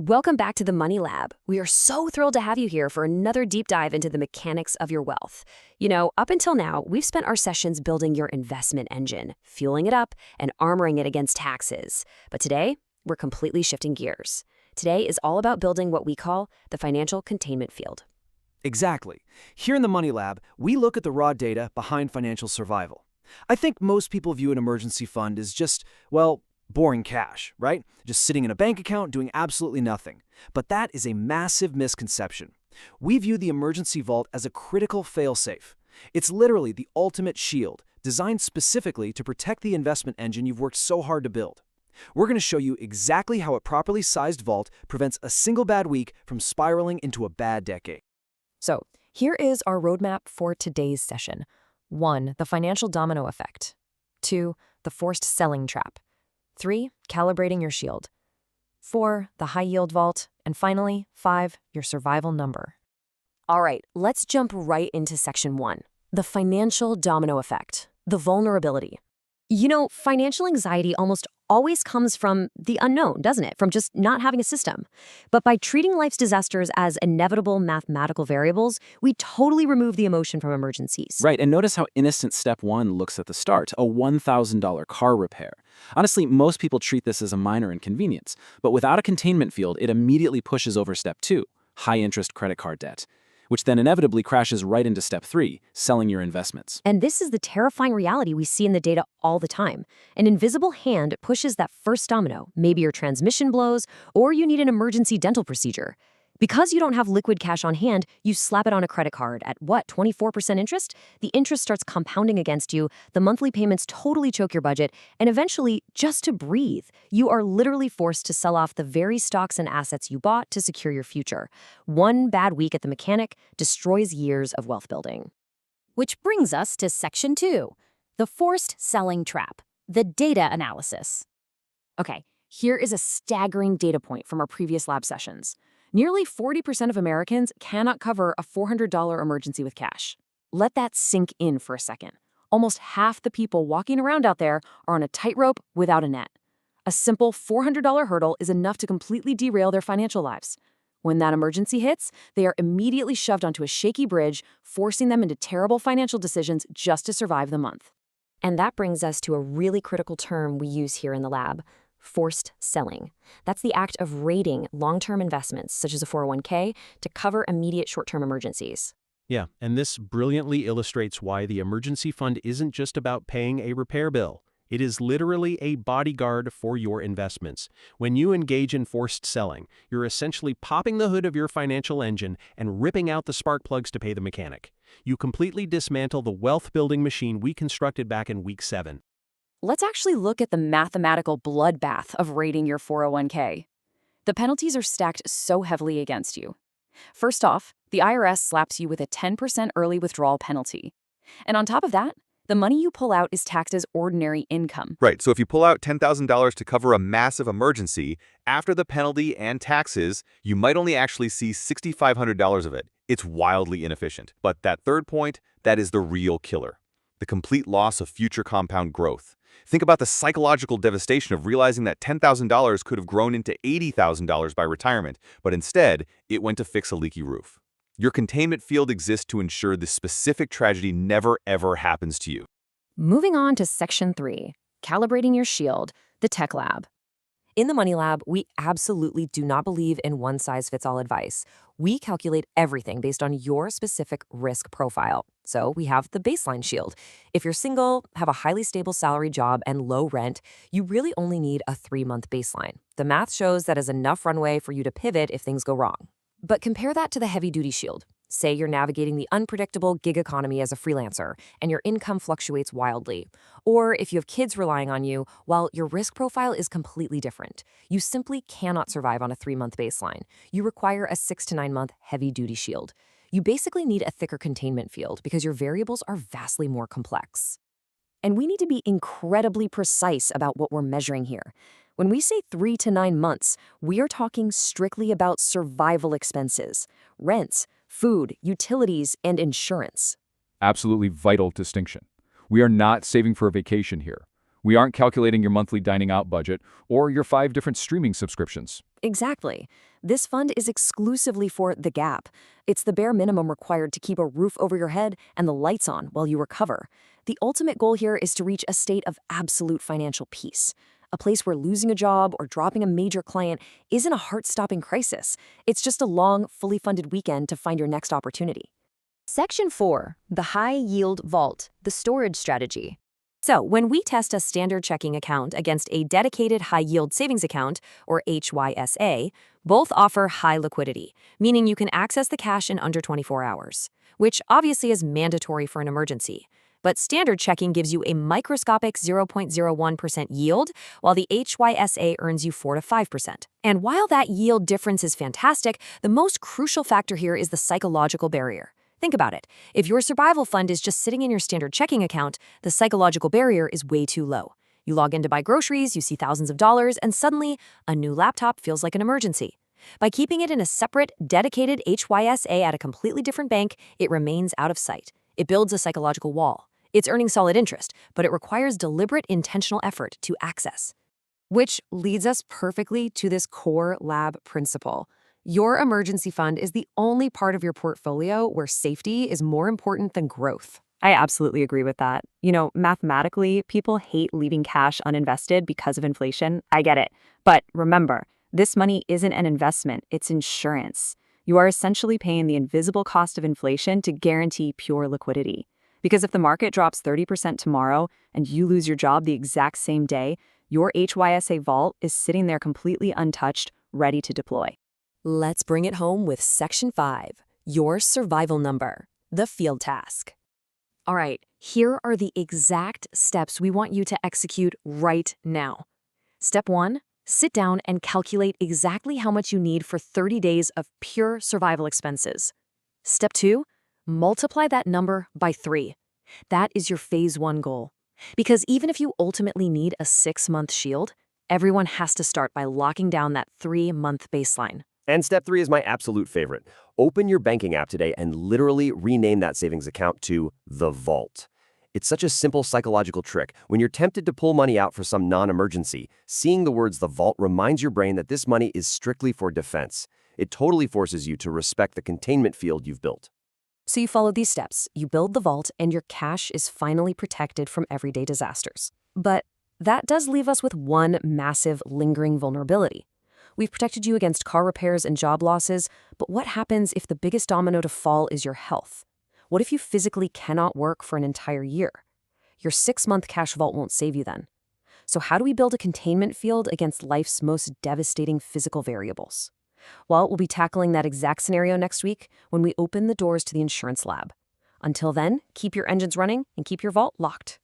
Welcome back to the Money Lab. We are so thrilled to have you here for another deep dive into the mechanics of your wealth. Up until now, we've spent our sessions building your investment engine, fueling it up, and armoring it against taxes. But today, we're completely shifting gears. Today is all about building what we call the Financial Containment Field. Exactly. Here in the Money Lab, we look at the raw data behind financial survival. I think most people view an emergency fund as just, well, boring cash, right? Just sitting in a bank account doing absolutely nothing. But that is a massive misconception. We view the emergency vault as a critical fail-safe. It's literally the ultimate shield, designed specifically to protect the investment engine you've worked so hard to build. We're going to show you exactly how a properly sized vault prevents a single bad week from spiraling into a bad decade. So, here is our roadmap for today's session. 1. The financial domino effect. 2. The forced selling trap. 3. Calibrating your shield. 4. The high-yield vault. And finally, 5. Your survival number. All right, let's jump right into section 1. The financial domino effect, the vulnerability. Financial anxiety almost always comes from the unknown, doesn't it? From just not having a system. But by treating life's disasters as inevitable mathematical variables, we totally remove the emotion from emergencies. Right, and notice how innocent step 1 looks at the start, a $1,000 car repair. Honestly, most people treat this as a minor inconvenience, but without a containment field, it immediately pushes over step 2, high-interest credit card debt, which then inevitably crashes right into step 3, selling your investments. And this is the terrifying reality we see in the data all the time. An invisible hand pushes that first domino. Maybe your transmission blows, or you need an emergency dental procedure. Because you don't have liquid cash on hand, you slap it on a credit card at, 24% interest? The interest starts compounding against you, the monthly payments totally choke your budget, and eventually, just to breathe, you are literally forced to sell off the very stocks and assets you bought to secure your future. One bad week at the mechanic destroys years of wealth building. Which brings us to section 2, the forced selling trap, the data analysis. Okay, here is a staggering data point from our previous lab sessions. Nearly 40% of Americans cannot cover a $400 emergency with cash. Let that sink in for a second. Almost half the people walking around out there are on a tightrope without a net. A simple $400 hurdle is enough to completely derail their financial lives. When that emergency hits, they are immediately shoved onto a shaky bridge, forcing them into terrible financial decisions just to survive the month. And that brings us to a really critical term we use here in the lab: forced selling. That's the act of raiding long-term investments, such as a 401k, to cover immediate short-term emergencies. Yeah, and this brilliantly illustrates why the emergency fund isn't just about paying a repair bill. It is literally a bodyguard for your investments. When you engage in forced selling, you're essentially popping the hood of your financial engine and ripping out the spark plugs to pay the mechanic. You completely dismantle the wealth-building machine we constructed back in week 7. Let's actually look at the mathematical bloodbath of raiding your 401k. The penalties are stacked so heavily against you. First off, the IRS slaps you with a 10% early withdrawal penalty. And on top of that, the money you pull out is taxed as ordinary income. Right, so if you pull out $10,000 to cover a massive emergency, after the penalty and taxes, you might only actually see $6,500 of it. It's wildly inefficient. But that third point, that is the real killer: the complete loss of future compound growth. Think about the psychological devastation of realizing that $10,000 could have grown into $80,000 by retirement, but instead, it went to fix a leaky roof. Your containment field exists to ensure this specific tragedy never ever happens to you. Moving on to section 3, calibrating your shield, the tech lab. In the Money Lab, we absolutely do not believe in one-size-fits-all advice. We calculate everything based on your specific risk profile. So we have the baseline shield. If you're single, have a highly stable salary job, and low rent, you really only need a 3-month baseline. The math shows that is enough runway for you to pivot if things go wrong. But compare that to the heavy-duty shield. Say you're navigating the unpredictable gig economy as a freelancer, and your income fluctuates wildly. Or if you have kids relying on you, while your risk profile is completely different. You simply cannot survive on a 3-month baseline. You require a 6 to 9-month heavy-duty shield. You basically need a thicker containment field because your variables are vastly more complex. And we need to be incredibly precise about what we're measuring here. When we say 3 to 9 months, we are talking strictly about survival expenses, rents, food, utilities, and insurance. Absolutely vital distinction. We are not saving for a vacation here. We aren't calculating your monthly dining out budget or your 5 different streaming subscriptions. Exactly. This fund is exclusively for the gap. It's the bare minimum required to keep a roof over your head and the lights on while you recover. The ultimate goal here is to reach a state of absolute financial peace, a place where losing a job or dropping a major client isn't a heart-stopping crisis. It's just a long, fully funded weekend to find your next opportunity. Section 4, the high yield vault, the storage strategy. So, when we test a standard checking account against a dedicated high-yield savings account, or HYSA, both offer high liquidity, meaning you can access the cash in under 24 hours, which obviously is mandatory for an emergency. But standard checking gives you a microscopic 0.01% yield, while the HYSA earns you 4 to 5%. And while that yield difference is fantastic, the most crucial factor here is the psychological barrier. Think about it. If your survival fund is just sitting in your standard checking account, the psychological barrier is way too low. You log in to buy groceries, you see thousands of dollars, and suddenly, a new laptop feels like an emergency. By keeping it in a separate, dedicated HYSA at a completely different bank, it remains out of sight. It builds a psychological wall. It's earning solid interest, but it requires deliberate, intentional effort to access. Which leads us perfectly to this core lab principle. Your emergency fund is the only part of your portfolio where safety is more important than growth. I absolutely agree with that. Mathematically, people hate leaving cash uninvested because of inflation. I get it. But remember, this money isn't an investment, it's insurance. You are essentially paying the invisible cost of inflation to guarantee pure liquidity. Because if the market drops 30% tomorrow and you lose your job the exact same day, your HYSA vault is sitting there completely untouched, ready to deploy. Let's bring it home with Section 5, your survival number, the field task. All right, here are the exact steps we want you to execute right now. Step 1, sit down and calculate exactly how much you need for 30 days of pure survival expenses. Step 2, multiply that number by 3. That is your phase 1 goal. Because even if you ultimately need a 6-month shield, everyone has to start by locking down that 3-month baseline. And step 3 is my absolute favorite. Open your banking app today and literally rename that savings account to The Vault. It's such a simple psychological trick. When you're tempted to pull money out for some non-emergency, seeing the words The Vault reminds your brain that this money is strictly for defense. It totally forces you to respect the containment field you've built. So you follow these steps, you build the vault, and your cash is finally protected from everyday disasters. But that does leave us with one massive, lingering vulnerability. We've protected you against car repairs and job losses, but what happens if the biggest domino to fall is your health? What if you physically cannot work for an entire year? Your 6-month cash vault won't save you then. So how do we build a containment field against life's most devastating physical variables? Well, we'll be tackling that exact scenario next week when we open the doors to the insurance lab. Until then, keep your engines running and keep your vault locked.